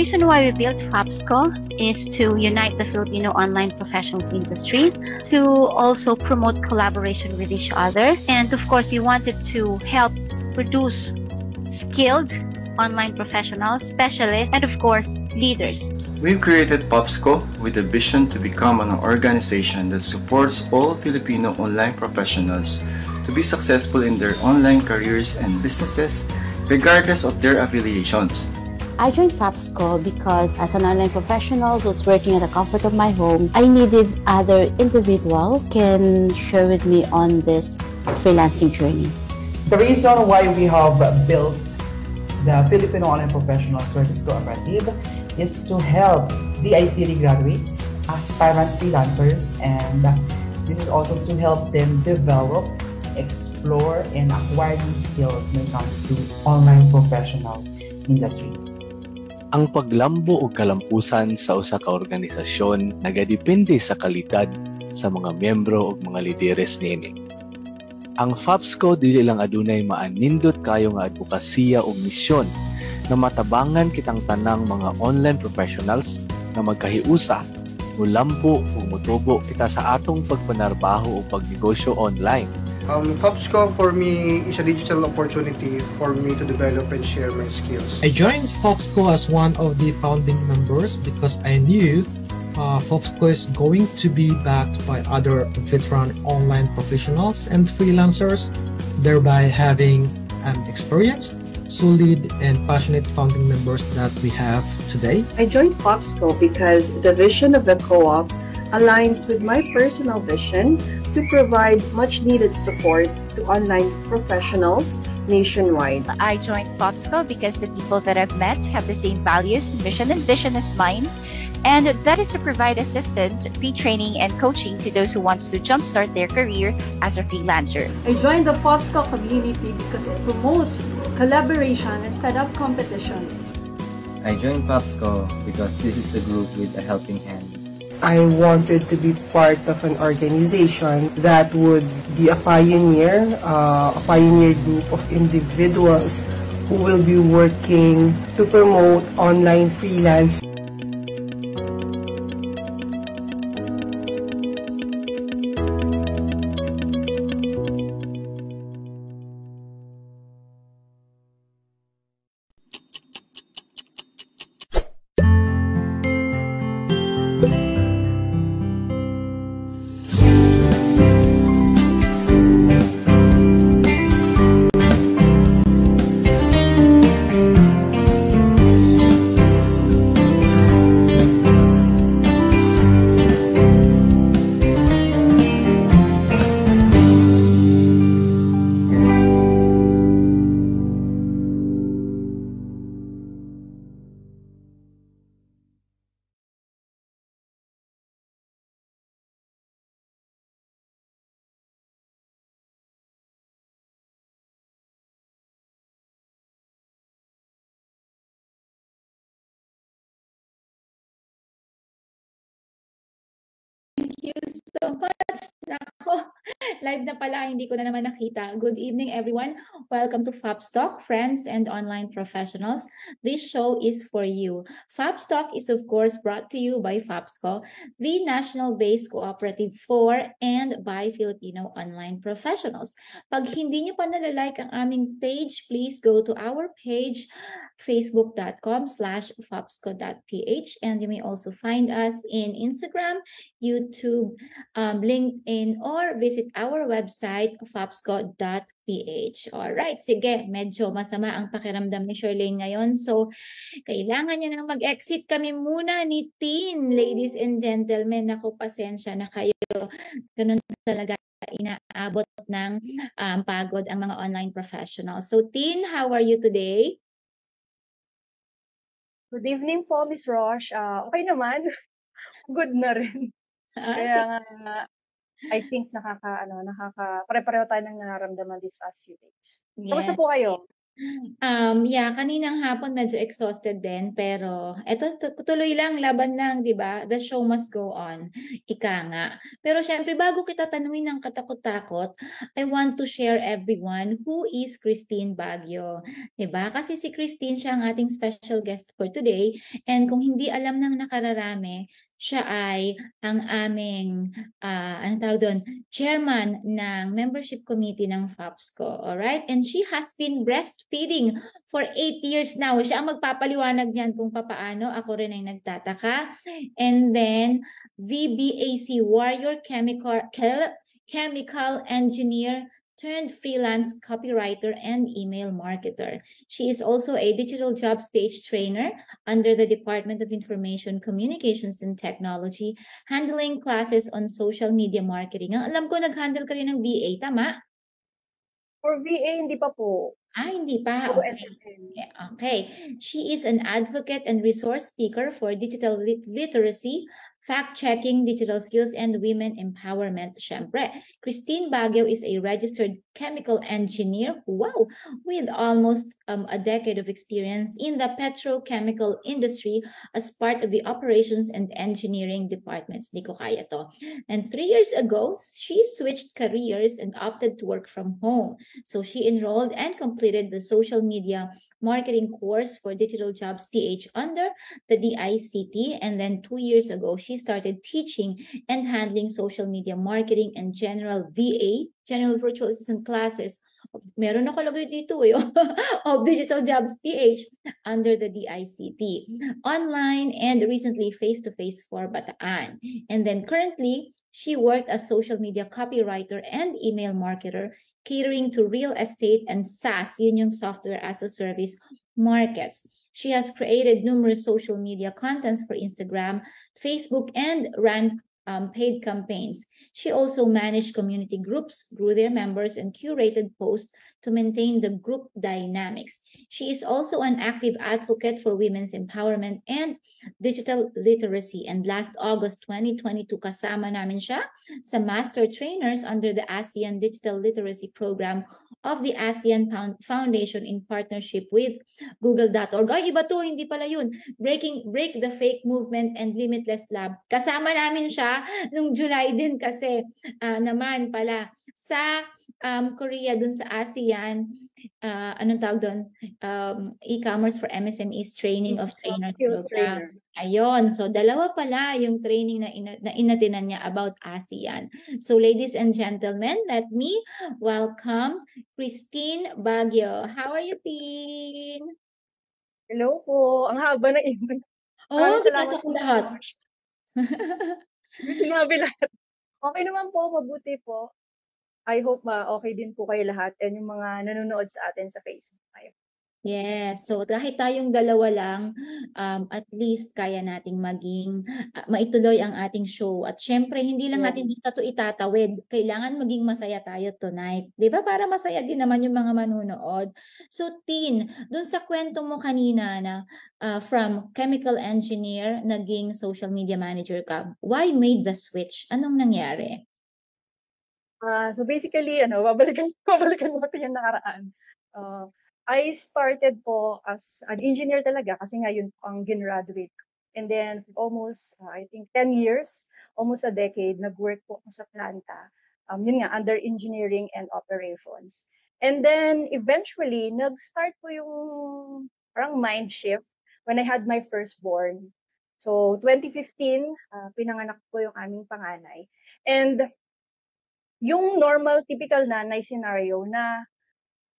reason why we built FAPSCO is to unite the Filipino online professionals industry, to also promote collaboration with each other, and of course, we wanted to help produce skilled online professionals, specialists, and of course, leaders. We've created FAPSCO with a vision to become an organization that supports all Filipino online professionals to be successful in their online careers and businesses, regardless of their affiliations. I joined FAPSCO because as an online professional who's working at the comfort of my home, I needed other individual can share with me on this freelancing journey. The reason why we have built the Filipino Online Professional Service Cooperative is to help the ICT graduates, aspirant freelancers, and this is also to help them develop, explore, and acquire new skills when it comes to online professional industry. Ang paglambo o kalampusan sa usa ka organisasyon nagadepende sa kalidad sa mga miyembro o mga lideres niini. Ang FAPSCO dili lang adunay maanindot kayo nga advokasya o misyon na matabangan kitang tanang mga online professionals na magkahiusa, mulampo o mutubo kita sa atong pagpanarbaho o pagnegosyo online. FAPSCO for me is a digital opportunity for me to develop and share my skills. I joined FAPSCO as one of the founding members because I knew FAPSCO is going to be backed by other veteran online professionals and freelancers, thereby having an experienced, solid, and passionate founding members that we have today. I joined FAPSCO because the vision of the co-op aligns with my personal vision to provide much-needed support to online professionals nationwide. I joined FAPSCO because the people that I've met have the same values, mission, and vision as mine. And that is to provide assistance, pre-training, and coaching to those who wants to jumpstart their career as a freelancer. I joined the FAPSCO community because it promotes collaboration instead of competition. I joined FAPSCO because this is a group with a helping hand. I wanted to be part of an organization that would be a pioneer group of individuals who will be working to promote online freelance. Thank you so much. Nako, live na pala, hindi ko na naman nakita. Good evening, everyone. Welcome to FAPSTalk, friends and online professionals. This show is for you. FAPSTalk is of course brought to you by FAPSCO, the national-based cooperative for and by Filipino online professionals. Pag hindi nyo pa nalalike ang aming page, please go to our page, facebook.com/fapsco.ph, and you may also find us in Instagram, YouTube, LinkedIn, or visit our website, fapsco.ph. Alright, sige, medyo masama ang pakiramdam ni Shirlene ngayon. So, kailangan niya nang mag-exit kami muna ni Tin. Ladies and gentlemen, naku, pasensya na kayo. Ganun talaga inaabot ng pagod ang mga online professionals. So, Tin, how are you today? Good evening po, Miss Rosh. Okay naman. Good na rin. Kaya nga, I think pare-pareho tayo ng nararamdaman these past few days. Yeah. Kamusta po kayo? Yeah, kaninang hapon medyo exhausted din, pero eto tuloy lang, laban lang, 'di ba? The show must go on, ika nga. Pero syempre bago kita tanungin ng katakot-takot, I want to share everyone who is Christine Baguio, 'di ba? Kasi si Christine siya ang ating special guest for today, and kung hindi alam ng nakararami, siya ay ang aming anong tawag doon, chairman ng membership committee ng FAPSCO. Alright? And she has been breastfeeding for 8 years now. Siya ang magpapaliwanag niyan kung papaano. Ako rin ay nagtataka. And then, VBAC, Warrior Chemical Engineer turned freelance copywriter and email marketer. She is also a digital jobs page trainer under the Department of Information Communications and Technology, handling classes on social media marketing. Ang alam ko, nag-handle ka rin ng VA, tama? For VA, hindi pa po. Hindi pa. For Okay. SMM. Okay. She is an advocate and resource speaker for digital literacy, fact-checking, digital skills, and women empowerment. Syempre, Christine Baguio is a registered chemical engineer, wow, with almost a decade of experience in the petrochemical industry as part of the operations and engineering departments. Di ko kaya to. And 3 years ago, she switched careers and opted to work from home. So she enrolled and completed the social media marketing course for Digital Jobs PH under the DICT. And then 2 years ago, she started teaching and handling social media marketing and general VA, general virtual assistant classes. Meron nakalagay dito of Digital Jobs PH under the DICT. Online and recently face-to-face for Bataan. And then currently, she worked as social media copywriter and email marketer, catering to real estate and SaaS, yun yung software as a service markets. She has created numerous social media contents for Instagram, Facebook, and ran paid campaigns. She also managed community groups, grew their members, and curated posts to maintain the group dynamics. She is also an active advocate for women's empowerment and digital literacy. And last August 2022, kasama namin siya sa Master Trainers under the ASEAN Digital Literacy Program of the ASEAN Foundation in partnership with Google.org. Ay, iba to, hindi pala yun. Break the Fake Movement and Limitless Lab. Kasama namin siya nung July din kasi naman pala sa Korea dun sa ASEAN, anong tawag doon? E-commerce for MSMEs Training of Trainer Program. Ayun, so dalawa pala yung training na inatinan niya about ASEAN. So ladies and gentlemen, let me welcome Christine Baguio. How are you, Tin? Hello po. Ang haba ng intro. Salamat po lahat. Sinabi lahat. Okay naman po, mabuti po. I hope okay din po kayo lahat and yung mga nanonood sa atin sa Facebook. Yes, so kahit tayong dalawa lang, at least kaya nating maging maituloy ang ating show. At syempre, hindi lang natin basta to itatawid. Kailangan maging masaya tayo tonight. 'Di ba? Para masaya din naman yung mga manunood. So, Tin, dun sa kwento mo kanina na from chemical engineer, naging social media manager ka, why made the switch? Anong nangyari? So basically, babalikan natin yung nakaraan. I started po as an engineer talaga kasi ngayon ang ginraduate. And then almost, I think 10 years, almost a decade, nag-work po ako sa planta. Yun nga, under engineering and operations. And then eventually, nag-start po yung parang mind shift when I had my firstborn. So 2015, pinanganak po yung aming panganay. And yung normal, typical nanay scenario na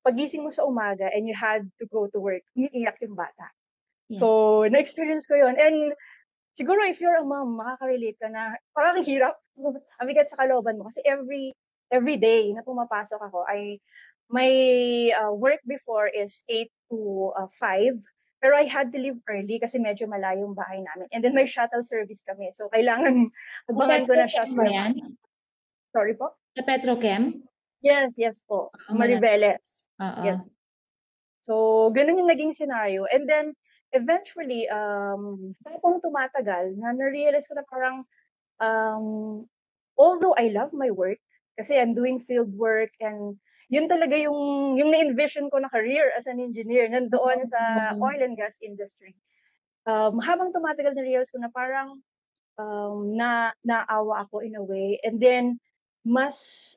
pagising mo sa umaga and you had to go to work, umiiyak yung bata. Yes. So, na-experience ko yun. And siguro if you're a mom, makaka-relate ka na parang hirap. Abigat sa kalooban mo. Kasi every day na pumapasok ako, my work before is 8 to 5. Pero I had to leave early kasi medyo malayo yung bahay namin. And then may shuttle service kami. So, kailangan abangan ko na siya. Sorry po? Sa Petrochem? Yes po. Maribeles. Yes. So, ganun yung naging scenario. And then, eventually, tapos tumatagal, na-realize ko na parang, although I love my work, kasi I'm doing field work and yun talaga yung na-envision ko na career as an engineer, nandoon sa oil and gas industry. Habang tumatagal na-realize ko na parang naawa ako in a way. And then, mas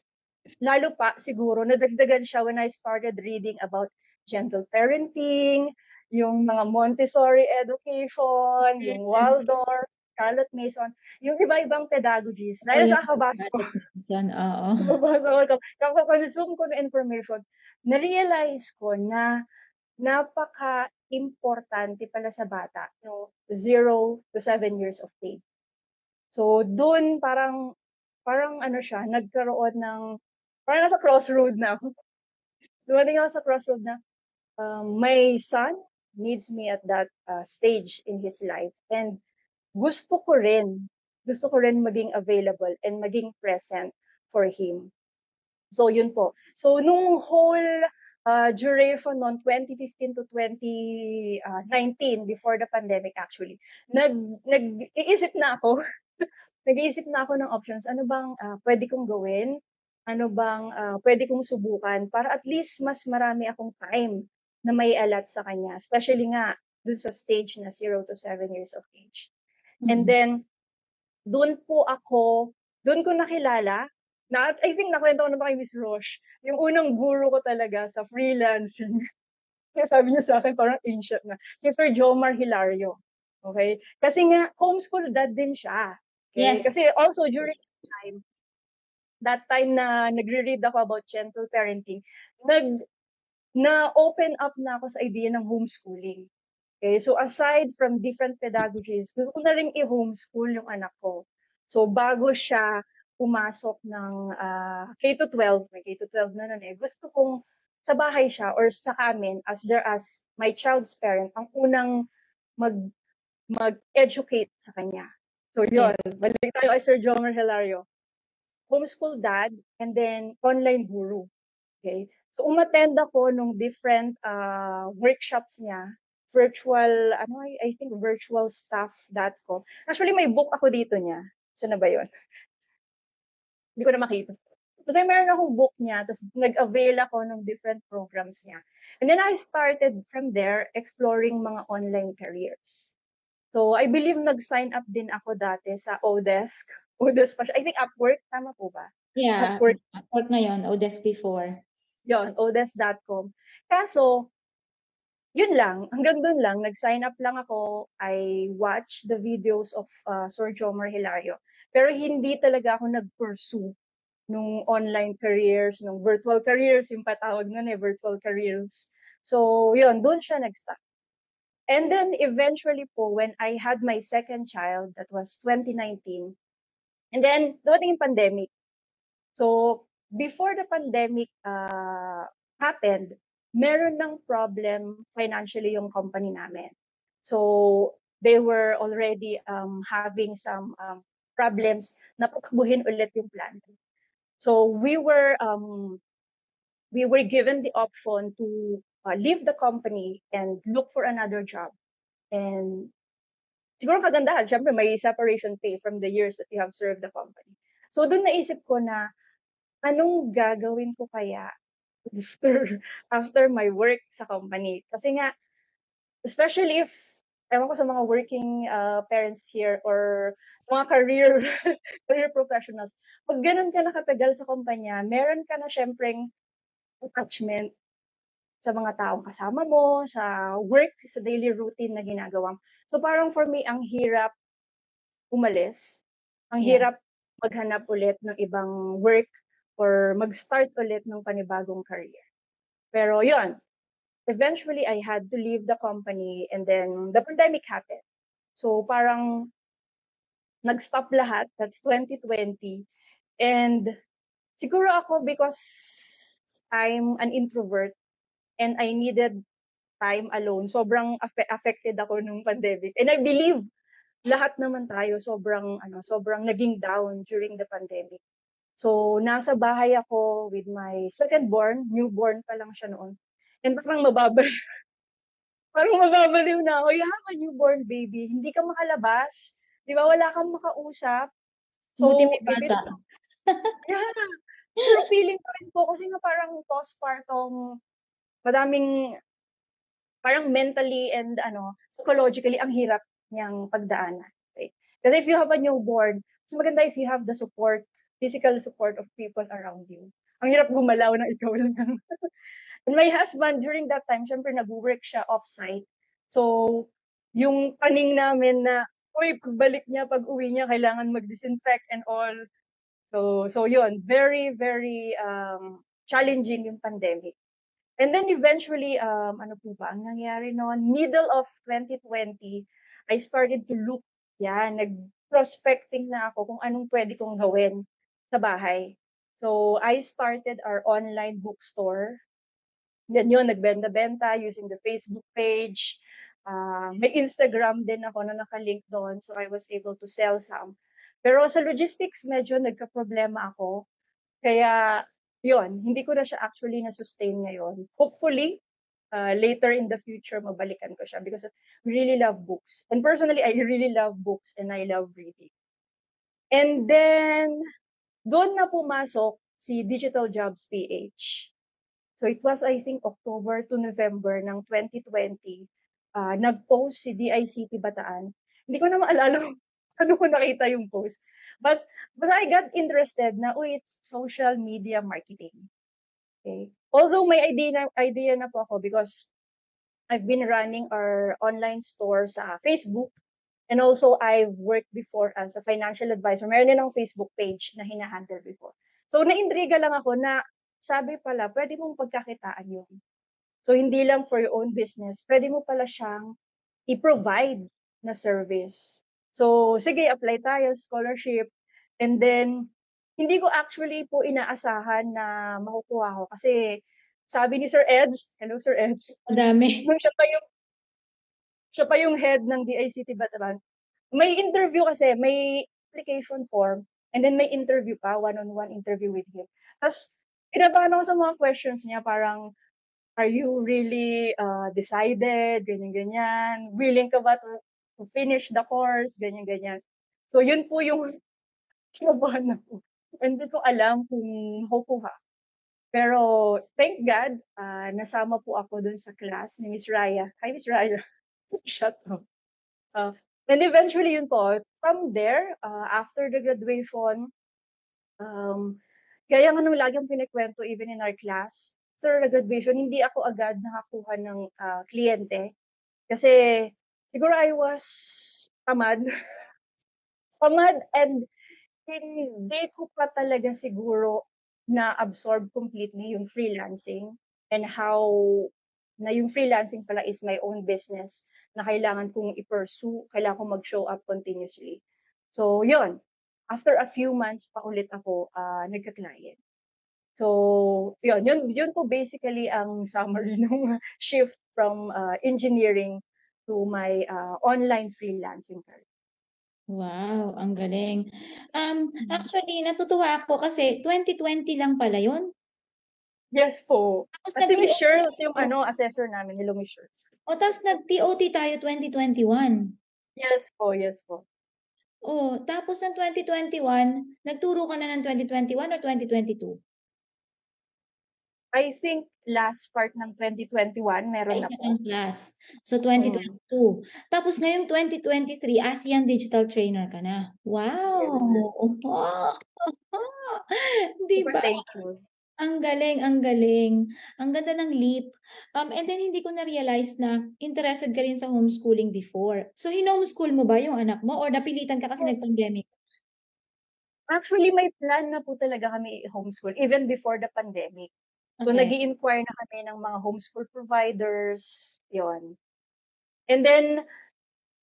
lalo pa siguro, nadagdagan siya when I started reading about gentle parenting, yung mga Montessori education, yung Waldorf, Charlotte Mason, yung iba-ibang pedagogies. Dahil sa kakabasa ko. Kakakonsume ko ng information, na-realize ko na napaka-importante pala sa bata, 0 to 7 years of age. So, dun parang ano siya, nagkaroon ng, parang nasa crossroad na ako. Dumating ako sa crossroad na, my son needs me at that stage in his life. And gusto ko rin maging available and maging present for him. So, yun po. So, nung whole duration noon, 2015 to 2019, before the pandemic actually, nag-iisip na ako, nag-iisip na ako ng options. Ano bang pwede kong gawin? Ano bang pwede kong subukan para at least mas marami akong time na may alat sa kanya. Especially nga, dun sa stage na 0 to 7 years of age. And then, dun ko nakilala, I think nakwento ko na kay Miss Roche, yung unang guru ko talaga sa freelancing. Kaya sabi niya sa akin, parang ancient na, si Sir Jomar Hilario. Okay? Kasi nga, homeschool dad din siya. Okay? Yes. Kasi also during that time na nagre-read ako about gentle parenting, na-open up na ako sa idea ng homeschooling. Okay? So aside from different pedagogies, gusto ko na rin i-homeschool yung anak ko. So bago siya pumasok ng K-12, may K-12 na nun gusto kong sa bahay siya or sa amin as my child's parent, ang unang mag-educate sa kanya. So yun, balik tayo kay Sir Jomar Hilario. Homeschool dad and then online guru. Okay? So umattend ako nung different workshops niya, virtual, I think virtualstaff.com. Actually, may book ako dito niya. Saan na ba yun? Hindi ko na makita. Kasi meron akong book niya, tapos nag-avail ako ng different programs niya. And then I started from there exploring mga online careers. So I believe nag-sign up din ako dati sa Odesk. Odesk pa siya. I think Upwork, tama po ba? Yeah, Upwork ngayon, Odesk before. Yun, odesk.com. Kaso, yun lang, hanggang dun lang, nag-sign up lang ako, I watched the videos of Sir Jomar Hilario. Pero hindi talaga ako nag-pursue nung online careers, nung virtual careers, yung patawag nun virtual careers. So, yun, dun siya nag-stop. And then, eventually po, when I had my second child, that was 2019, and then, dumating yung pandemic. So, before the pandemic happened, meron ng problem financially yung company namin. So, they were already having some problems na pagbuhin ulit yung plant. So, we were given the option to leave the company and look for another job. And siguro kagandahan, syempre may separation pay from the years that you have served the company. So, doon naisip ko na, anong gagawin ko kaya after my work sa company? Kasi nga, especially if, ewan ko sa mga working parents here or mga career professionals, pag ganun ka nakatagal sa kumpanya, meron ka na syempreng attachment sa mga taong kasama mo, sa work, sa daily routine na ginagawa. So parang for me, ang hirap umalis, ang hirap maghanap ulit ng ibang work or mag-start ulit ng panibagong career. Pero yun, eventually I had to leave the company and then the pandemic happened. So parang nag-stop lahat, that's 2020. And siguro ako because I'm an introvert and I needed time alone, sobrang affected ako nung pandemic. And I believe lahat naman tayo sobrang naging down during the pandemic. So, nasa bahay ako with my second-born, newborn pa lang siya noon. And parang mababaliw na ako. You have a newborn baby, hindi ka makalabas. Di ba? Wala kang makausap. So, Buti may bata. yeah. Pero feeling ko rin po kasi nga parang postpartum, madaming parang mentally and psychologically ang hirap niyang pagdaanan. Okay? Kasi if you have a newborn, mas maganda if you have the support, physical support of people around you. Ang hirap gumalaw na ikaw lang. And my husband, during that time, syempre nag-work siya off-site. So, yung taning namin na, uy, pagbalik niya, pag uwi niya, kailangan mag-disinfect and all. So yun, very, very challenging yung pandemic. And then eventually, ano po ba, ang nangyari noon, middle of 2020, I started to look, nag-prospecting na ako kung anong pwede kong gawin sa bahay. So, I started our online bookstore. Yan yun, nagbenta-benta using the Facebook page. May Instagram din ako na nakalink doon, so I was able to sell some. Pero sa logistics, medyo nagka-problema ako. Kaya, yun, hindi ko na siya actually na-sustain ngayon. Hopefully, later in the future, mabalikan ko siya because we really love books. And personally, I really love books and I love reading. And then, doon na pumasok si Digital Jobs PH. So it was, I think, October to November ng 2020. Nag-post si DICT Bataan. Hindi ko na maalala ano ko nakita yung post. But I got interested na, it's social media marketing. Okay. Although may idea na po ako because I've been running our online store sa Facebook and also I've worked before as a financial advisor. Meron din akong Facebook page na hinahandle before. So naintriga lang ako na sabi pala, pwede mong pagkakitaan yun. So, hindi lang for your own business, pwede mo pala siyang i-provide na service. So, sige, apply tayo, scholarship. And then, hindi ko actually po inaasahan na makukuha ko. Kasi, sabi ni Sir Eds, hello Sir Eds. Marami. Siya pa yung head ng DICT Bataan. May interview kasi, may application form, and then may interview pa, one-on-one interview with him. Tapos, kinabahan ako sa mga questions niya, parang, are you really decided, ganyan-ganyan? Willing ka ba to finish the course, ganyan-ganyan? So, yun po yung kinabahan ako. Hindi ko alam kung makukuha. Pero, thank God, nasama po ako dun sa class ni Miss Raya. Hi, Miss Raya. Shut up. And eventually, yun po, from there, after the graduation, kaya nga nung lagi ang pinikwento even in our class, after the graduation, hindi ako agad nakakuha ng kliyente. Kasi siguro I was tamad. Tamad and hindi ko pa talaga siguro na-absorb completely yung freelancing and how na yung freelancing pala is my own business na kailangan kong i-pursue, kailangan kong mag-show up continuously. So, yun. After a few months pa ulit ako nagka-client. So, yun po basically ang summary ng shift from engineering to my online freelancing career. Wow, ang galing. Actually, natutuwa ako kasi 2020 lang pala yun. Yes po. Tapos Kasi Miss nag-TOT Shirls yung assessor namin, hello Miss Shirls. O, tapos nag-TOT tayo 2021. Yes po, yes po. Oh, tapos ng 2021, nagturo ka na ng 2021 or 2022? I think last part ng 2021, meron na po. Class. So, 2022. Tapos ngayong 2023, ASEAN Digital Trainer ka na. Wow! Di ba? Thank you. Ang galing, ang galing. Ang ganda ng leap. And then hindi ko na-realize na interested ka rin sa homeschooling before. So, hinomeschool mo ba yung anak mo or napilitan ka kasi nag-pandemic? Actually, may plan na po talaga kami homeschool even before the pandemic. So, Okay. nag-i-inquire na kami ng mga homeschool providers, yon. And then,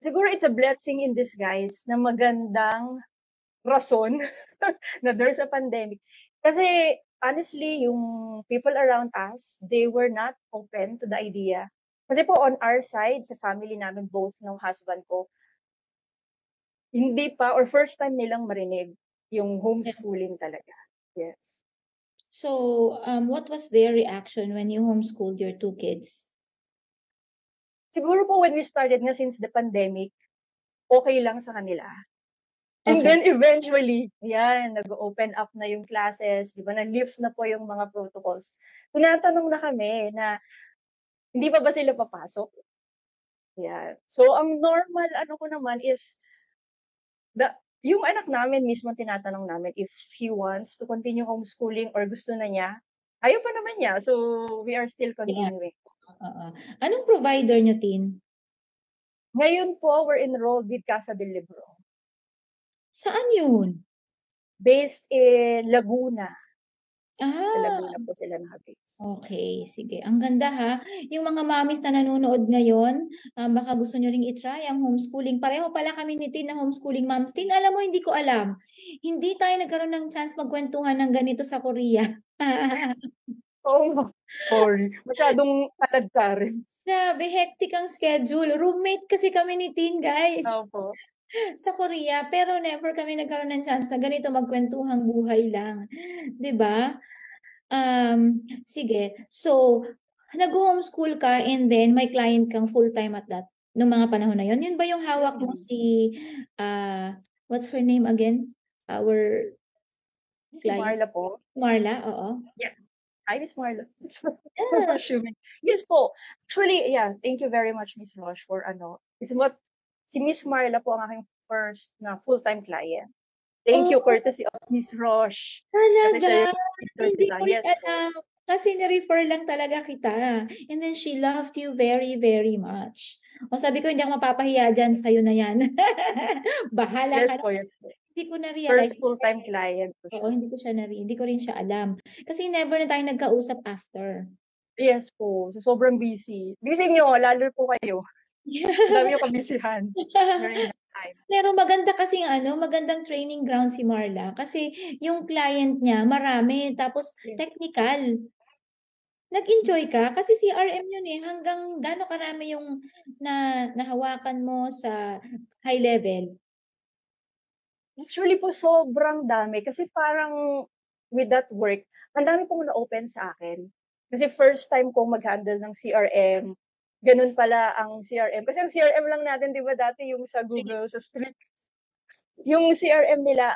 siguro it's a blessing in disguise na magandang rason na there's a pandemic. Kasi, honestly, yung people around us, they were not open to the idea. Kasi po on our side, sa family namin, both ng husband ko, hindi pa or first time nilang marinig yung homeschooling talaga. Yes. So, what was their reaction when you homeschooled your two kids? Siguro po when we started nga since the pandemic, okay lang sa kanila. And Okay. then eventually, yan, nag-open up na yung classes, di ba, na-lift na po yung mga protocols. Tinatanong na kami na, hindi pa ba sila papasok? Yan. So, ang normal, ano ko naman is, yung anak namin mismo tinatanong namin if he wants to continue homeschooling or gusto na niya. Ayaw pa naman niya. So, we are still continuing. Anong provider nyo, Tin? Ngayon po, we're enrolled with Casa del Libro. Saan yun? Based in Laguna. Sa Ah, Laguna po sila nakabase. okay. Sige. Ang ganda ha. Yung mga mommies na nanonood ngayon, baka gusto nyo ring itry ang homeschooling. Pareho pala kami ni Tin na homeschooling moms. Tin, alam mo, hindi ko alam. Hindi tayo nagkaroon ng chance magkwentuhan ng ganito sa Korea. Oh, sorry. Masyadong alad ka rin. Grabe, hectic ang schedule. Roommate kasi kami ni Tin, guys. Opo. Sa Korea, pero never kami nagkaroon ng chance na ganito magkwentuhang buhay lang. 'Di ba? Sige. So, nag-homeschool ka and then may client kang full-time at that nung mga panahon na yon. Yun ba yung hawak mo si what's her name again? Our Si client. Marla po. Marla, oo. Yeah. Hi, Miss Marla. Yeah. Assuming. Yes po. Actually, yeah, thank you very much, Miss Roche, for it's what, si Miss Marla po ang aking first na full-time client. Thank you, courtesy of Miss Roche. Kasi siya Talaga? yung Hindi ko rin yes po. alam. Kasi ni-refer lang talaga kita. And then she loved you very, very much. O sabi ko, hindi ako mapapahiya dyan. Sa'yo na yan. Bahala ka Yes na. po, yes po. Hindi ko na-realize. First full-time client po siya. Oo, hindi ko rin siya alam. Kasi never na tayo nagkausap after. Yes po. So, sobrang busy. Busy nyo, lalo po kayo. Dami yung kabisihan during that time. Pero maganda kasi magandang training ground si Marla kasi yung client niya marami tapos technical. Nag-enjoy ka kasi CRM yun eh. Hanggang gaano karami yung nahawakan mo sa high level? Actually po, sobrang dami. Kasi parang with that work, ang dami pong na-open sa akin. Kasi first time kong mag-handle ng CRM, ganun pala ang CRM. Kasi ang CRM lang natin, di ba dati yung sa Google, sa Street. Yung CRM nila,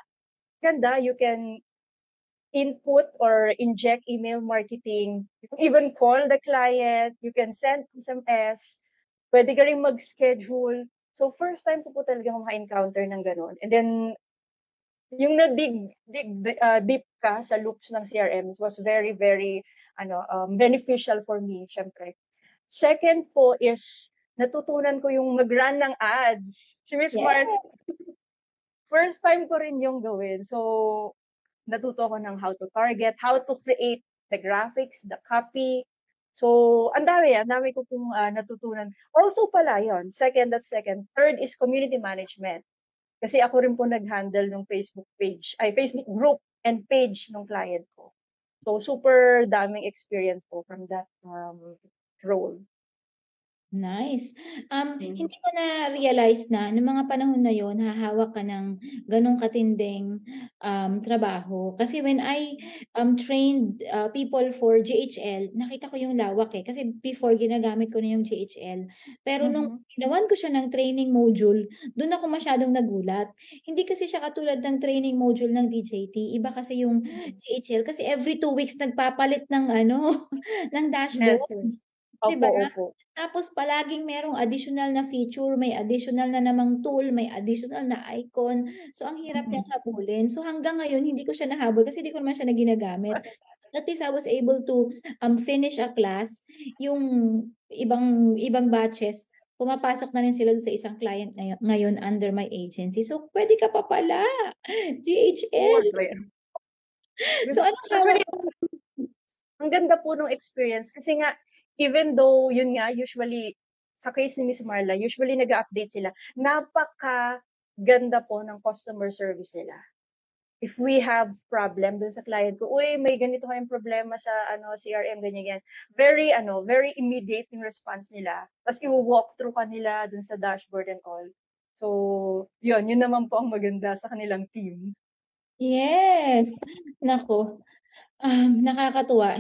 ganda, you can input or inject email marketing. You can even call the client. You can send SMS. Pwede ka rin mag-schedule. So, first time ko po talaga maka-encounter ng ganun. And then, yung deep ka sa loops ng CRM was very, very beneficial for me, syempre. Second po is, natutunan ko yung mag-run ng ads. Si Miss Mark, first time ko rin yung gawin. So, natuto ko ng how to target, how to create the graphics, the copy. So, ang dami ko pong natutunan. Also pala yon, that's second. Third is community management. Kasi ako rin po nag-handle ng Facebook group and page ng client ko. So, super daming experience po from that role. Nice. Hindi ko na-realize na noong mga panahon na yon hahawak ka ng ganong katinding trabaho. Kasi when I trained people for GHL, nakita ko yung lawak eh. Kasi before, ginagamit ko na yung GHL. Pero nung ginawan ko siya ng training module, doon ako masyadong nagulat. Hindi kasi siya katulad ng training module ng DJT. Iba kasi yung GHL. Kasi every 2 weeks nagpapalit ng ng dashboard. Yes. Diba? Opo. Tapos palaging merong additional na feature, may additional na namang tool, may additional na icon. So, ang hirap niyang habulin. So, hanggang ngayon, hindi ko siya nahabol kasi hindi ko naman siya na ginagamit. At least I was able to finish a class. Yung ibang batches, pumapasok na rin sila sa isang client ngayon under my agency. So, pwede ka pa pala. GHL. So, ano actually, ang ganda po ng experience kasi nga, even though, yun nga, usually, sa case ni Miss Marla, usually nag-update sila. Napaka-ganda po ng customer service nila. If we have problem dun sa client ko, uy, may ganito kayong problema sa CRM, ganyan. Very immediate yung response nila. Tapos i-walk through kanila dun sa dashboard and all. So, yun naman po ang maganda sa kanilang team. Yes. Nako. Nakakatuwa.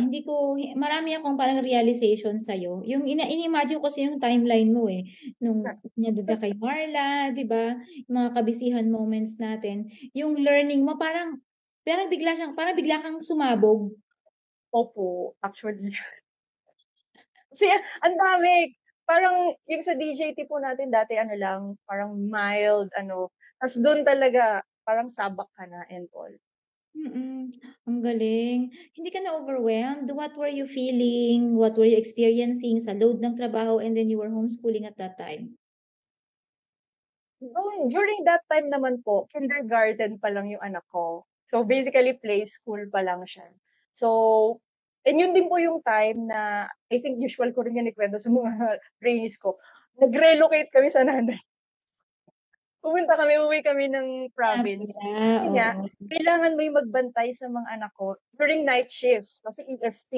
Marami akong parang realization sa'yo. Yung ini-imagine ko kasi yung timeline mo eh. Nung nandun ka kay Marla, di ba? Yung mga kabisihan moments natin. Yung learning mo parang bigla kang sumabog. Opo, actually. Kasi ang dami. Parang yung sa DJT po natin dati parang mild, Tapos doon talaga, parang sabak ka na and all. Ang galing. Hindi ka na-overwhelmed? What were you feeling? What were you experiencing sa load ng trabaho and then you were homeschooling at that time? During that time naman po, kindergarten pa lang yung anak ko. So basically, play school pa lang siya. So, and yun din po yung time na, I think usual ko rin yan ikwento sa mga trainees ko. Nag-relocate kami sa nanay. Uwi kami ng province. Kasi nga, kailangan mo yung magbantay sa mga anak ko during night shift. Kasi EST,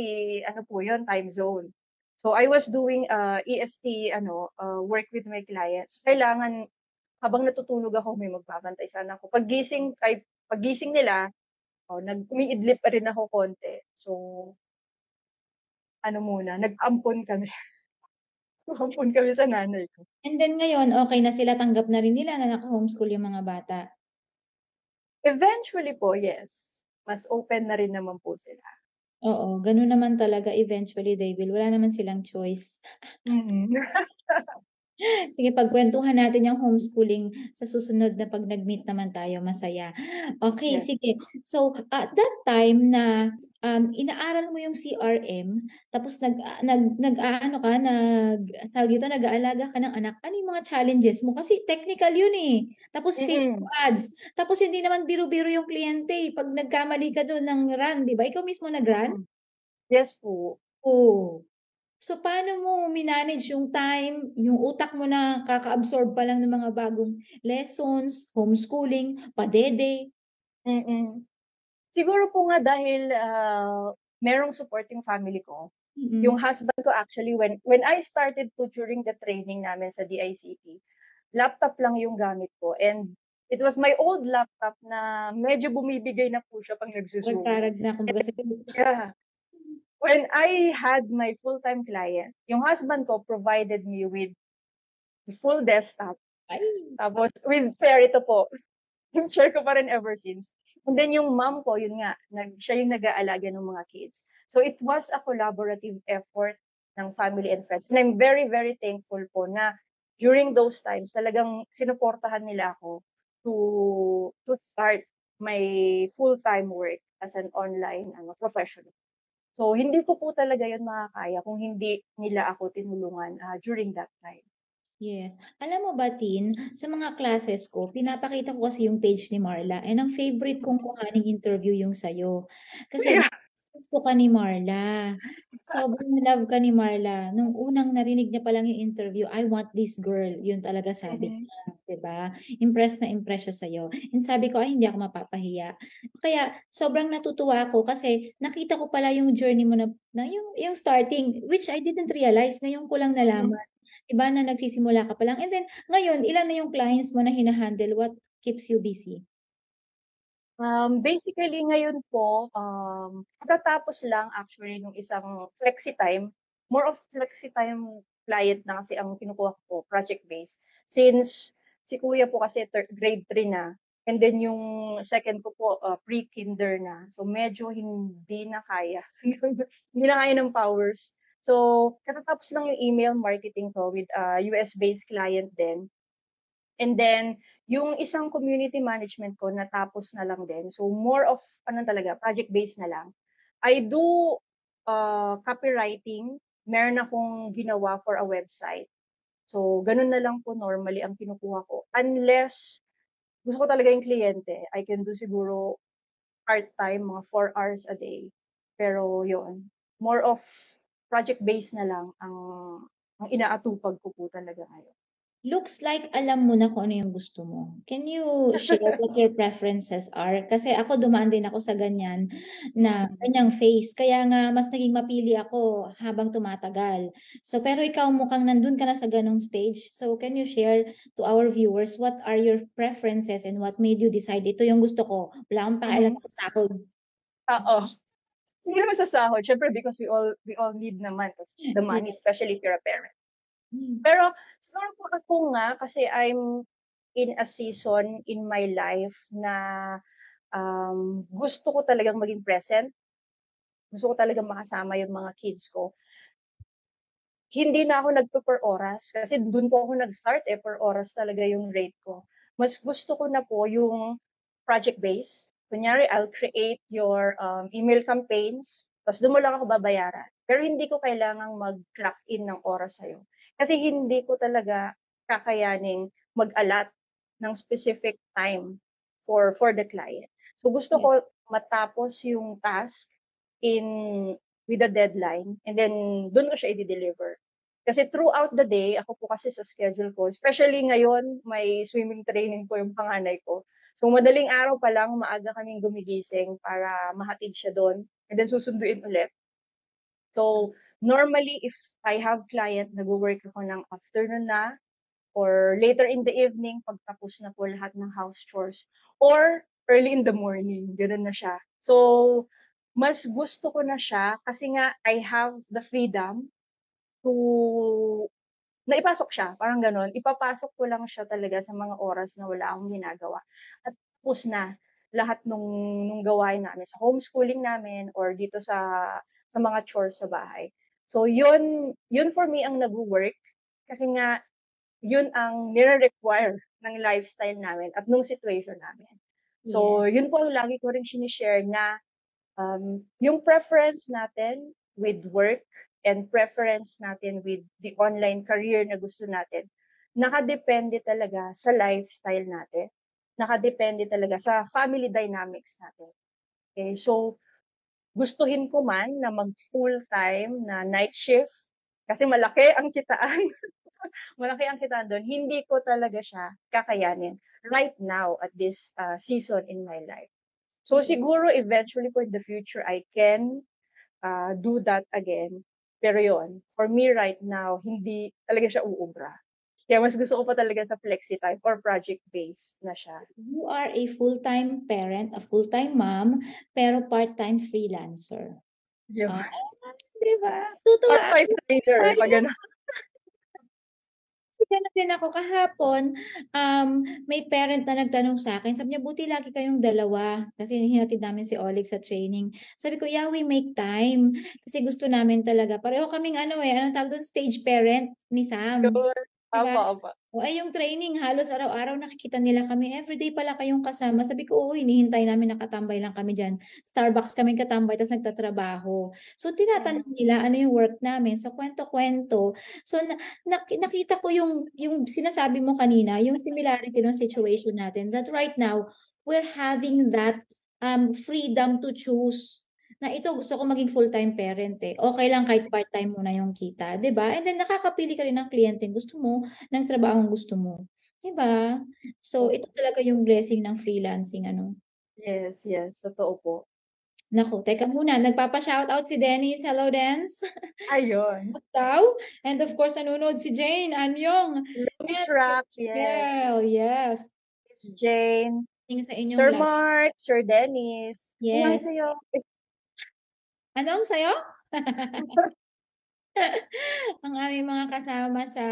po yun, time zone. So, I was doing EST, work with my clients. Kailangan, habang natutulog ako, may magbabantay sa anak ko. Paggising nila, umiidlip pa rin ako konti. So, nag-ampon kami. Nag-ampon kami sa nanay ko. And then ngayon, okay na sila, tanggap na rin nila na naka-homeschool yung mga bata? Eventually po, yes. Mas open na rin naman po sila. Oo, ganun naman talaga eventually, David. Wala naman silang choice. Sige, pagkwentuhan natin yung homeschooling sa susunod na pag nag-meet naman tayo, masaya. Okay, Yes. sige. So, at that time na inaaral mo yung CRM, tapos nag-aalaga ka ng anak, ano yung mga challenges mo? Kasi technical yun eh. Tapos Facebook ads. Tapos hindi naman biro-biro yung kliyente eh. Pag nagkamali ka doon ng run, di ba? Ikaw mismo nag-run? Yes po. Oo. So, paano mo minanage yung time, yung utak mo na kaka-absorb pa lang ng mga bagong lessons, homeschooling, padede? Siguro po nga dahil merong support yung family ko. Yung husband ko actually, when I started po during the training namin sa DICT, laptop lang yung gamit ko. And it was my old laptop na medyo bumibigay na po siya pag nagsusumo. Parag na, kumbaga sa Yeah. When I had my full-time client, yung husband ko provided me with the full desktop. Tapos, with fair ito po. Yung share ko pa rin ever since. And then yung mom ko, yun nga, siya yung nag-aalaga ng mga kids. So it was a collaborative effort ng family and friends. And I'm very, very thankful po na during those times, talagang sinuportahan nila ako to start my full-time work as an online professional. So, hindi ko po talaga yun makakaya kung hindi nila ako tinulungan during that time. Yes. Alam mo ba, Tin, sa mga classes ko, pinapakita ko kasi yung page ni Marla. And ang favorite kong kuhaning interview yung sa'yo. Kasi gusto ka ni Marla. Sobrang love ka ni Marla. Nung unang narinig niya pa lang yung interview, I want this girl. Yun talaga sabi niya. Diba? Impressed na impress siya sa'yo. And sabi ko, ay, hindi ako mapapahiya. Kaya, sobrang natutuwa ako kasi nakita ko pala yung journey mo na yung starting, which I didn't realize, ngayon ko lang nalaman. Diba na nagsisimula ka pa lang. And then, ngayon, ilan na yung clients mo na hinahandle? What keeps you busy? Basically, ngayon po, katatapos lang actually nung isang flexi-time. More of flexi-time client na kasi ang kinukuha ko, project-based. Since si kuya po kasi grade 3 na. And then yung second ko po, pre-kinder na. So medyo hindi na kaya. Hindi na kaya ng powers. So katatapos lang yung email marketing ko with US-based client din. And then, yung isang community management ko, natapos na lang din. So, more of, project-based na lang. I do copywriting. Meron akong ginawa for a website. So, ganun na lang po normally ang kinukuha ko. Unless, gusto ko talaga yung kliyente, I can do siguro part-time, mga 4 hours a day. Pero, yun. More of project-based na lang ang inaatupag ko po talaga ngayon. Looks like alam mo na kung ano yung gusto mo. Can you share what your preferences are? Kasi ako dumaan din ako sa ganyan na ganyang phase. Kaya nga mas naging mapili ako habang tumatagal. So pero ikaw mukhang nandun ka na sa ganong stage. So can you share to our viewers what are your preferences and what made you decide ito yung gusto ko? Wala akong pakialam sa sahod. Oo. Hindi naman sa sahod. Syempre, because we all need naman the money, especially if you're a parent. Pero siguro po ako nga, kasi I'm in a season in my life na gusto ko talagang maging present. Gusto ko talagang makasama yung mga kids ko. Hindi na ako per oras kasi dun po ako nag-start per oras talaga yung rate ko. Mas gusto ko na po yung project-based. Kunyari, I'll create your email campaigns, tapos doon mo lang ako babayaran. Pero hindi ko kailangang mag-clock in ng oras sa'yo. Kasi hindi ko talaga kakayaning mag-allot ng specific time for the client. So gusto ko matapos yung task with a deadline, and then doon ko siya i-deliver. Kasi throughout the day, ako po kasi sa schedule ko, especially ngayon, may swimming training po yung panganay ko. So madaling araw pa lang, maaga kaming gumigising para mahatid siya doon, and then susunduin ulit. So normally, if I have client, nag-work ako ng afternoon na, or later in the evening, pagtapos na po lahat ng house chores, or early in the morning, ganoon na siya. So, mas gusto ko na siya kasi nga I have the freedom to naipasok siya, parang gano'n. Ipapasok ko lang siya talaga sa mga oras na wala akong ginagawa. At tapos na lahat nung gawain namin sa homeschooling namin or dito sa mga chores sa bahay. So yun for me ang nag-work kasi nga yun ang nire-require ng lifestyle namin at nung situation namin. So yun po ang lagi ko rin sinishare na yung preference natin with work and preference natin with the online career na gusto natin, nakadepende talaga sa lifestyle natin. Nakadepende talaga sa family dynamics natin. Okay, so gustuhin ko man na mag full-time na night shift kasi malaki ang kitaan. Malaki ang kitaan doon. Hindi ko talaga siya kakayanin right now at this season in my life. So siguro eventually po in the future, I can do that again. Pero yun, for me right now, hindi talaga siya uubra. Kaya mas gusto ko pa talaga sa flexi-time or project-based na siya. You are a full-time parent, a full-time mom, pero part-time freelancer. Yeah. Diba? Totoo. Part-time trainer, pag gano'n. Kasi gano'n din ako kahapon, may parent na nagtanong sa akin, sabi niya, buti lagi kayong dalawa. Kasi hinatid namin si Oleg sa training. Sabi ko, yeah, we make time. Kasi gusto namin talaga. Pareho kaming anong tawag doon, stage parent ni Sam. Diba? Apa. O ay yung training, halos araw-araw nakikita nila kami. Everyday pala kayong kasama. Sabi ko, oo, hinihintay namin, nakatambay lang kami dyan. Starbucks kami katambay, tapos nagtatrabaho. So, tinatanong nila ano yung work namin. So, kwento-kwento. So, nakita ko yung sinasabi mo kanina, yung similarity ng situation natin. That right now, we're having that freedom to choose na ito gusto ko maging full-time parent eh. Okay lang kahit part-time muna yung kita, 'di ba? And then nakakapili ka rin ng kliyente gusto mo, ng trabahong gusto mo. 'Di ba? So ito talaga yung blessing ng freelancing ano. Yes, totoo po. Naku, teka muna, nagpapa-shoutout si Dennis. Hello, Dens. Ayun. And of course, nanonood si Jane Anyong. Rocks, yes. Girl, yes. Jane. Sa inyong Sir Mark, Sir Dennis. Yes. Sa'yo. Anong sayo? Ang aming mga kasama sa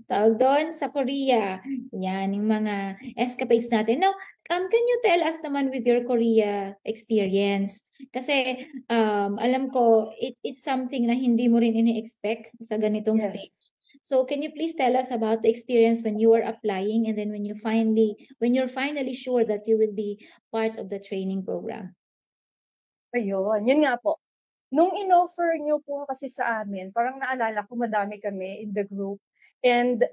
tawag doon sa Korea. Yan yung mga escapades natin. Now, can you tell us naman with your Korea experience? Kasi alam ko it's something na hindi mo rin ini-expect sa ganitong stage. So can you please tell us about the experience when you were applying and then when you're finally sure that you will be part of the training program? Ayun, yun nga po. Nung in-offer niyo po kasi sa amin, parang naalala ko madami kami in the group. And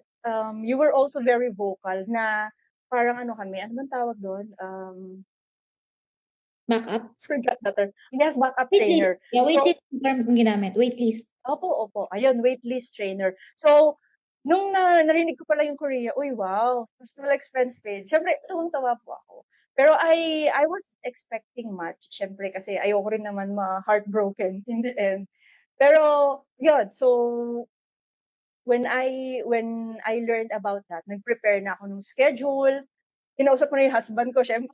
you were also very vocal na parang kami, ano bang tawag doon? Backup? Forgot that term. Yes, backup trainer. Yeah, waitlist term kung ginamit. Waitlist. Opo. Ayun, waitlist trainer. So, nung narinig ko pala yung Korea, uy, wow, mas pala expense paid. Siyempre, tawang-tawa po ako. Pero I was expecting much, syempre kasi ayoko rin naman ma-heartbroken in the end. Pero yun, so when I learned about that, nag-prepare na ako ng schedule. Kinausap ko na yung husband ko, syempre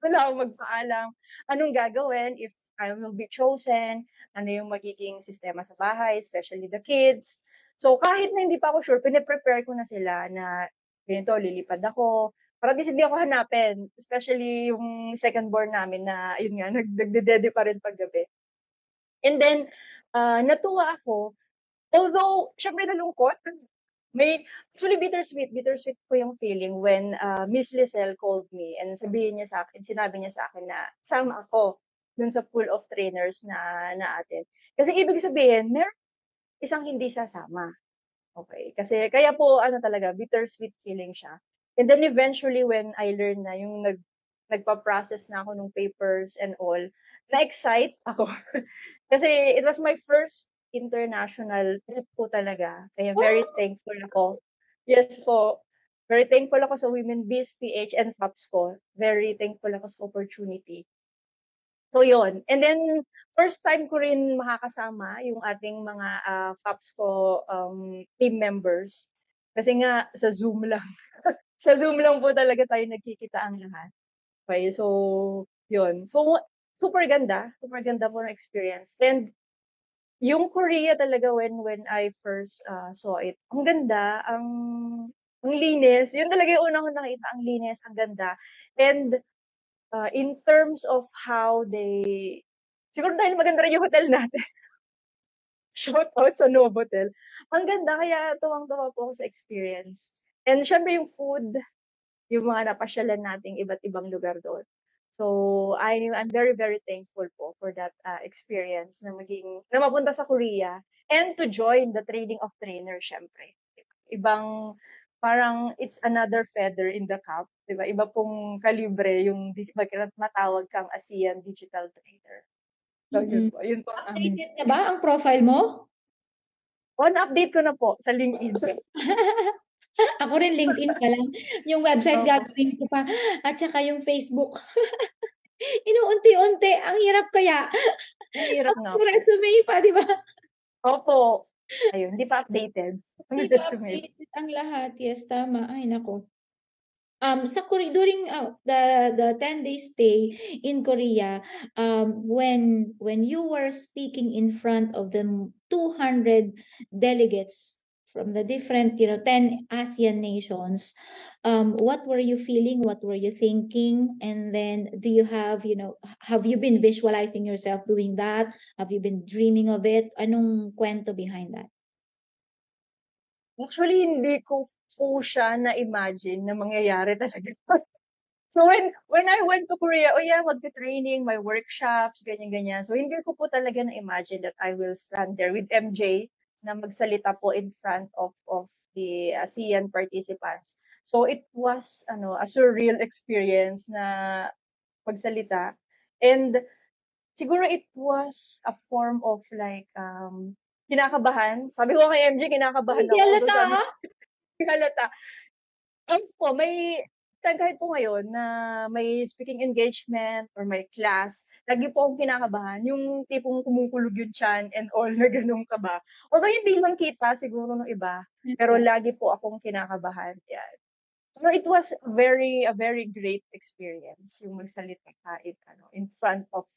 wala akong magpaalam. Anong gagawin if I will be chosen, ano yung magiging sistema sa bahay, especially the kids. So kahit na hindi pa ako sure, pine-prepare ko na sila na ganito, lilipad ako. Para at least hindi ako hanapin, especially yung second born namin na, yun nga, nagdedede pa rin paggabi. And then, natuwa ako, although, syempre nalungkot, actually bittersweet po yung feeling when Miss Lizelle called me and sinabi niya sa akin na sama ako dun sa pool of trainers na atin. Kasi ibig sabihin, meron isang hindi sasama. Okay. Kasi kaya po talaga bittersweet feeling siya. And then eventually when I learned na yung nagpa-process na ako ng papers and all, na-excite ako. Kasi it was my first international trip po talaga. Kaya very thankful ako. Yes po. Very thankful ako sa Women Biz, PH, and FAPSCO. Very thankful ako sa opportunity. So, yun. And then, first time ko rin makakasama yung ating mga FAPSCO team members. Kasi nga, sa Zoom lang. Sa Zoom lang po talaga tayo nagkikita ang lahat. Okay, so, yun. So, super ganda. Super ganda po ng experience. And, yung Korea talaga when I first saw it, ang ganda, ang linis. Yun talaga yung unang nakita, ang linis, ang ganda. And, in terms of how they, siguro dahil maganda rin yung hotel natin. Shout out sa Novotel. Ang ganda, kaya tuwang-tuwa po ako sa experience. And syempre yung food, yung mga napasyalan nating iba't ibang lugar doon. So, I'm very, very thankful po for that experience na mapunta sa Korea and to join the training of trainers, syempre. Ibang, parang it's another feather in the cap, di ba? Iba pong kalibre yung matawag kang ASEAN Digital Trainer. So, yun po. Updated na ba ang profile mo? On-update ko na po sa LinkedIn. Ako rin LinkedIn pa lang. Yung website gagawin ko pa. At saka yung Facebook. Inuunti-unti. Ang hirap kaya. Ang hirap nga. Resume pa, di ba? Opo. Ayun, hindi pa updated. Hindi pa updated ang lahat. Yes, tama. Ay, nako. Sa Korea, during the 10-day stay in Korea, when you were speaking in front of the 200 delegates from the different 10 ASEAN nations, what were you feeling? What were you thinking? And then do you have you been visualizing yourself doing that? Have you been dreaming of it? Anong kwento behind that? Actually, hindi ko po siya na-imagine na mangyayari talaga. So when I went to Korea, magte-training, my workshops, ganyan-ganyan. So hindi ko po talaga na-imagine that I will stand there with MJ na magsalita po in front of the ASEAN participants. So it was a surreal experience na magsalita. And siguro it was a form of like kinakabahan. Sabi ko kay MJ, kinakabahan ako. Hindi halata. Po, kahit po ngayon na may speaking engagement or may class, lagi po akong kinakabahan. Yung tipong kumukulog yung tiyan and all na ganun kaba. Although hindi man kita siguro ng iba, pero lagi po akong kinakabahan. Yan. So it was a very great experience yung magsalita ka in front of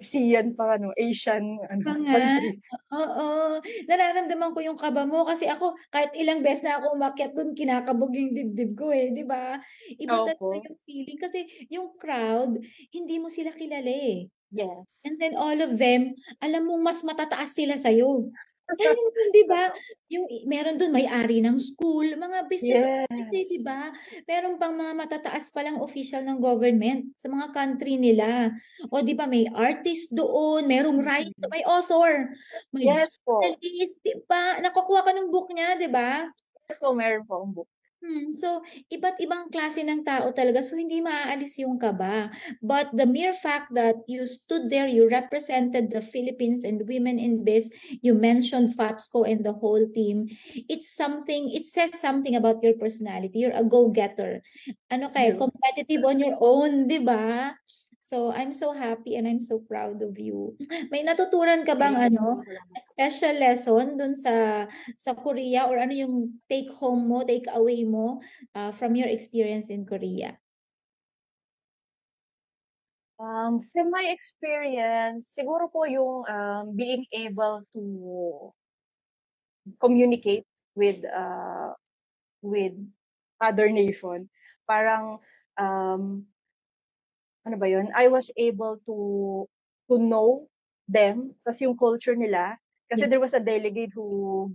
ASEAN Asian country. Oo. Nararamdaman ko yung kaba mo kasi ako kahit ilang beses na ako umakyat doon, kinakabog yung dibdib ko di ba? Iba talaga yung feeling kasi yung crowd, hindi mo sila kilala eh. Yes. And then all of them, alam mo mas matataas sila sa'yo. Di ba? Yung meron doon may-ari ng school, mga business di ba? Meron pang mga matataas palang official ng government sa mga country nila. O di ba may artist doon, merong writer, may author, may journalist, di ba? Nakukuha ka ng book niya, di ba? Yes po, meron po ang book. So, iba't ibang klase ng tao talaga. So, hindi maaalis yung kaba. But the mere fact that you stood there, you represented the Philippines and Women in Biz, you mentioned FAPSCO and the whole team, it says something about your personality. You're a go-getter. Competitive on your own, di ba? So, I'm so happy and I'm so proud of you. May natutunan ka bang special lesson dun sa Korea or ano yung take home mo, take away mo from your experience in Korea? From my experience, siguro po yung being able to communicate with other nation. Parang ano ba yun? I was able to know them, kasi yung culture nila. Kasi there was a delegate who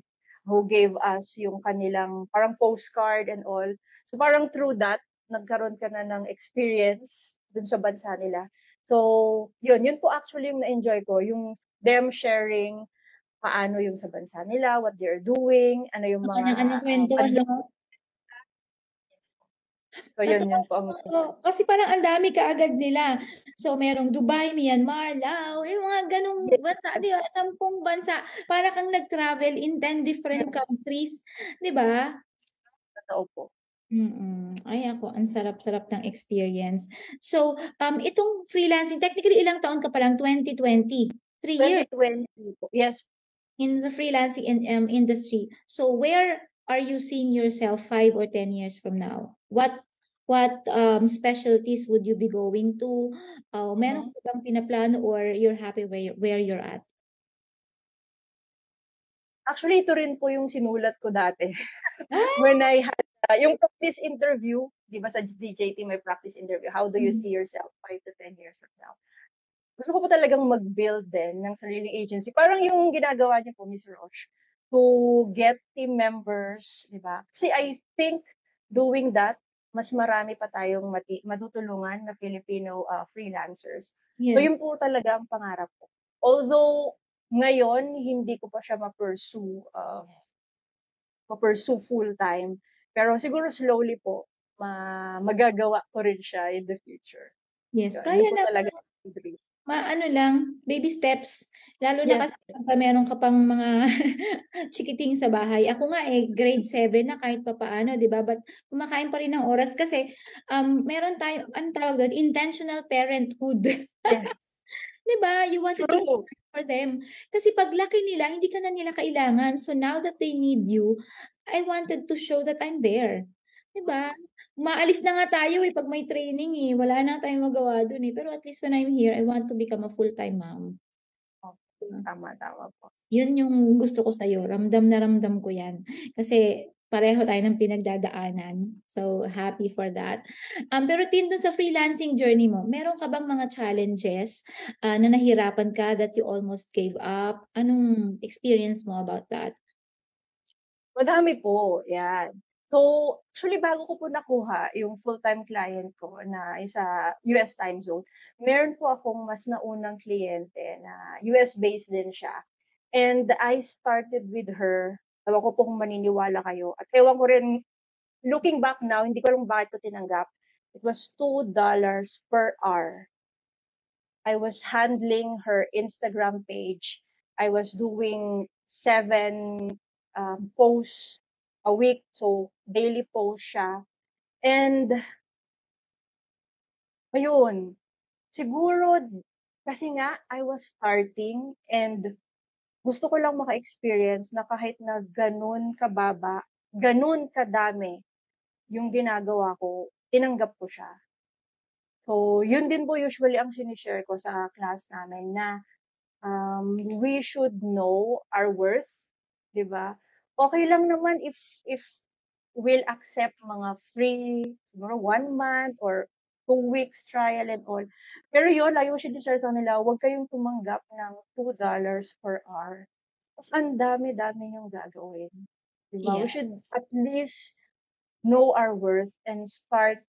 gave us yung kanilang parang postcard and all. So parang through that, nagkaroon ka na ng experience dun sa bansa nila. So, yun po actually yung na-enjoy ko, yung them sharing paano yung sa bansa nila, what they're doing, ano yung mga Kanya-kanya kwento, no? So, yun po ang kasi parang ang dami kaagad nila. So, merong Dubai, Myanmar, Laos, yung mga ganong bansa, di ba? 10 bansa. Para kang nag-travel in 10 different countries, di ba? Totoo po. Ay ako, ang sarap-sarap ng experience. So, itong freelancing, technically ilang taon ka pa lang? 2020? 3 years? 2020 po. Yes. In the freelancing industry. So, where are you seeing yourself 5 or 10 years from now? What specialties would you be going to? Meron ka bang pinaplano or you're happy where you're at? Actually, ito rin po yung sinulat ko dati. When I had yung practice interview, di ba sa DJT may practice interview, how do you see yourself 5 to 10 years from now? Gusto ko po talagang mag-build din ng sariling agency. Parang yung ginagawa niya po, Ms. Roche, to get team members, di ba? Kasi I think doing that, mas marami pa tayong matutulungan na Filipino freelancers. Yes. So yun po talaga ang pangarap ko. Although ngayon, hindi ko pa siya ma-pursue full-time. Pero siguro slowly po, magagawa ko rin siya in the future. Yes, Yun, kaya yun po na talaga yung dream. ano lang, baby steps. Lalo na kasi pag meron ka pang mga chikiting sa bahay. Ako nga grade 7 na kahit papaano, di ba? But kumakain pa rin ng oras kasi meron tayo, ang tawag doon, intentional parenthood. Yes. Di ba? You want to do for them. Kasi pag laki nila, hindi ka na nila kailangan. So now that they need you, I wanted to show that I'm there. Di ba? Maalis na nga tayo pag may training wala na tayong magawa dun Pero at least when I'm here, I want to become a full-time mom. Tama po. Yun yung gusto ko sa'yo. Ramdam na ramdam ko yan. Kasi pareho tayo ng pinagdadaanan. So, happy for that. Pero Tin, dun sa freelancing journey mo, meron ka bang mga challenges na nahirapan ka that you almost gave up? Anong experience mo about that? Madami po, yan. So, actually, bago ko po nakuha yung full-time client ko na yung sa US time zone, meron po akong mas naunang kliyente na US-based din siya. And I started with her, ewan ko po kung maniniwala kayo, at ewan ko rin, looking back now, hindi ko alam bakit ko tinanggap. It was $2 per hour. I was handling her Instagram page. I was doing 7 posts a week. So, daily post siya. And, ayun, siguro, kasi nga, I was starting and gusto ko lang maka-experience na kahit na ganun kababa, ganun kadami yung ginagawa ko, tinanggap ko siya. So, yun din po usually ang sinishare ko sa class namin na we should know our worth, di ba? Okay lang naman if we'll accept mga free, siguro 1 month or 2 weeks trial and all. Pero yun, lagi ko siya share sa nila, huwag kayong tumanggap ng $2 per hour. Tapos ang dami-dami yung gagawin. Diba? Yeah. We should at least know our worth and start.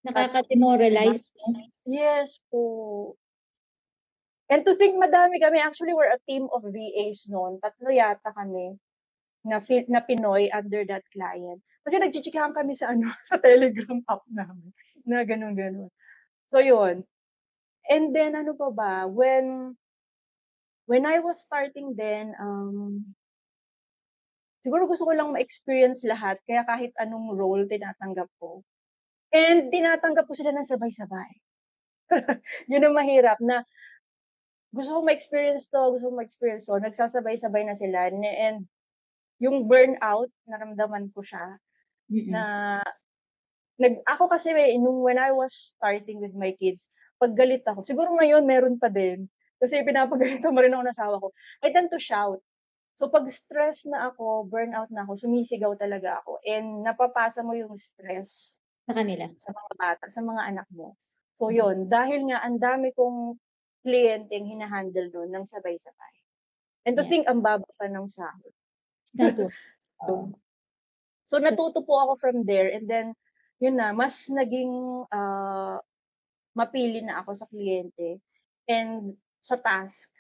Nakaka-demoralize, no? Yes po. And to think madami kami, actually we're a team of VAs noon. 3 yata kami na Pinoy under that client. Kasi nagchichikahan kami sa sa Telegram app namin. Na ganun-ganun. So yun. And then ano pa ba? When I was starting then, siguro gusto ko lang ma-experience lahat. Kaya kahit anong role tinatanggap ko. And tinatanggap ko sila ng sabay-sabay. Yun ang mahirap na gusto ko ma-experience to. Nagsasabay-sabay na sila. And yung burnout, naramdaman ko siya. Na ako kasi when I was starting with my kids, pag galit ako, siguro ngayon meron pa din, kasi pinapagalitan mo rin ako ng asawa ko, I tend to shout. So pag stress na ako, burnout na ako, sumisigaw talaga ako and napapasa mo yung stress Sa kanila. sa mga bata, sa mga anak mo. So yun, dahil nga ang dami kong kliyenteng hinahandle doon ng sabay-sabay. And to Yeah. think, ang baba pa ng sahod. It's not worth it. So natuto po ako from there and then yun na, mas naging mapili na ako sa kliyente and sa task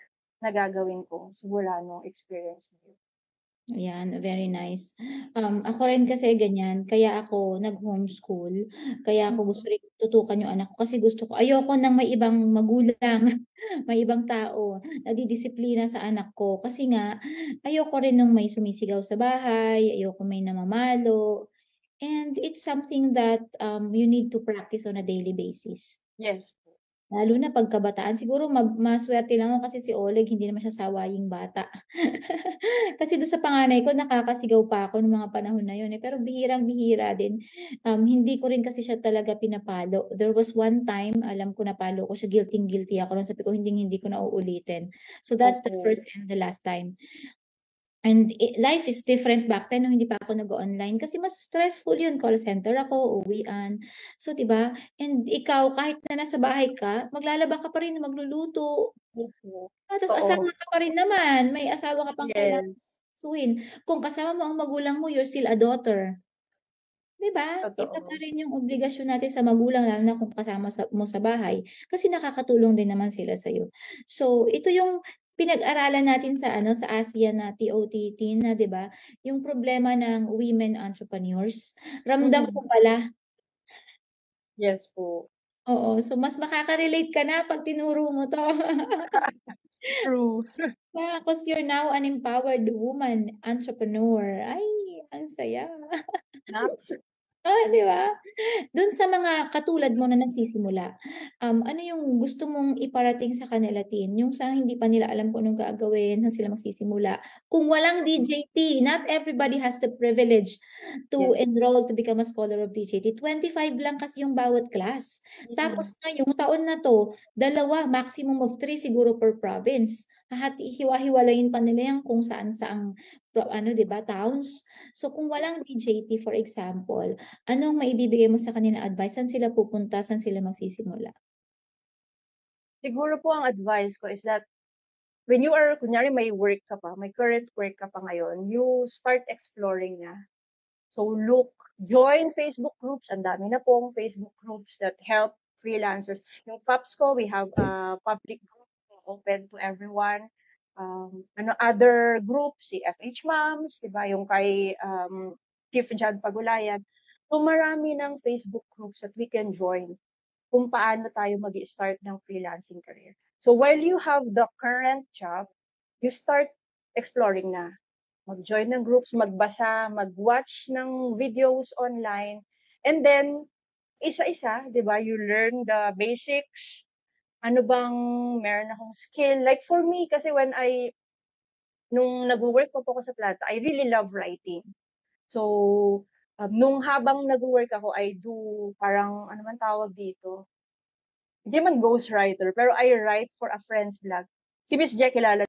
na gagawin ko simula nung experience na yun. Ayan, very nice. Ako rin kasi ganyan, kaya ako nag-homeschool, kaya ako gusto rin tutukan yung anak ko kasi gusto ko, ayoko nang may ibang magulang, may ibang tao, nadidisiplina sa anak ko. Kasi nga, ayoko rin nung may sumisigaw sa bahay, ayoko may namamalo. And it's something that you need to practice on a daily basis. Yes. Lalo na pagkabataan. Siguro maswerte lang ako kasi si Oleg, hindi naman siya sawaying bata. Kasi doon sa panganay ko, nakakasigaw pa ako noong mga panahon na yun. Pero bihirang-bihira din. Hindi ko rin kasi siya talaga pinapalo. There was one time, alam ko napalo ko siya, guilty ako. Sabi ko, hindi ko na uulitin. So that's the first and the last time. And life is different back then nung hindi pa ako nag-online kasi mas stressful yun. Call center ako, uwian. So, diba? And ikaw, kahit na nasa bahay ka, maglalaba ka pa rin, magluluto. Tapos asawa ka pa rin naman. May asawa ka pang kailangan suhin. Kung kasama mo ang magulang mo, you're still a daughter. Diba? Iba pa rin yung obligasyon natin sa magulang, lalo na kung kasama mo sa bahay. Kasi nakakatulong din naman sila sa'yo. So, ito yung pinag-aralan natin sa sa ASEAN na TOTT na, 'di ba? Yung problema ng women entrepreneurs. Ramdam ko pala. Yes po. Oo, so mas makaka-relate ka na pag tinuro mo 'to. True. Because you're now an empowered woman entrepreneur. Ay, ang saya. Di ba? Doon sa mga katulad mo na nagsisimula, ano yung gusto mong iparating sa kanila, Tin? Yung sa hindi pa nila alam kung anong gagawin, saan sila magsisimula. Kung walang DJT, not everybody has the privilege to enroll to become a scholar of DJT. 25 lang kasi yung bawat class. Tapos ngayong taon na to, 2, maximum of 3 siguro per province. Hiwa-hiwalayin pa nila yan kung saan-saang diba, towns. So kung walang DJT, for example, anong maibibigay mo sa kanila advice? Saan sila pupunta? Saan sila magsisimula? Siguro po ang advice ko is that when you are, kunyari may work ka pa, may current work ka pa ngayon, you start exploring na. So join Facebook groups. Ang dami na pong Facebook groups that help freelancers. Yung FAPSCO, we have a public group open to everyone. Other groups, si FH Moms, diba? Yung kay Tiff Jad Pagulayan. So marami ng Facebook groups that we can join kung paano tayo mag-start ng freelancing career. So while you have the current job, you start exploring na. Mag-join ng groups, magbasa, mag-watch ng videos online, and then isa-isa, diba? You learn the basics. Ano bang meron akong skill? Like for me, kasi nung nag-work pa po ako sa Plata, I really love writing. So, nung habang nag-work ako, I do parang, ano man tawag dito? Hindi man ghostwriter, pero I write for a friend's blog. Si Miss Jack, kilala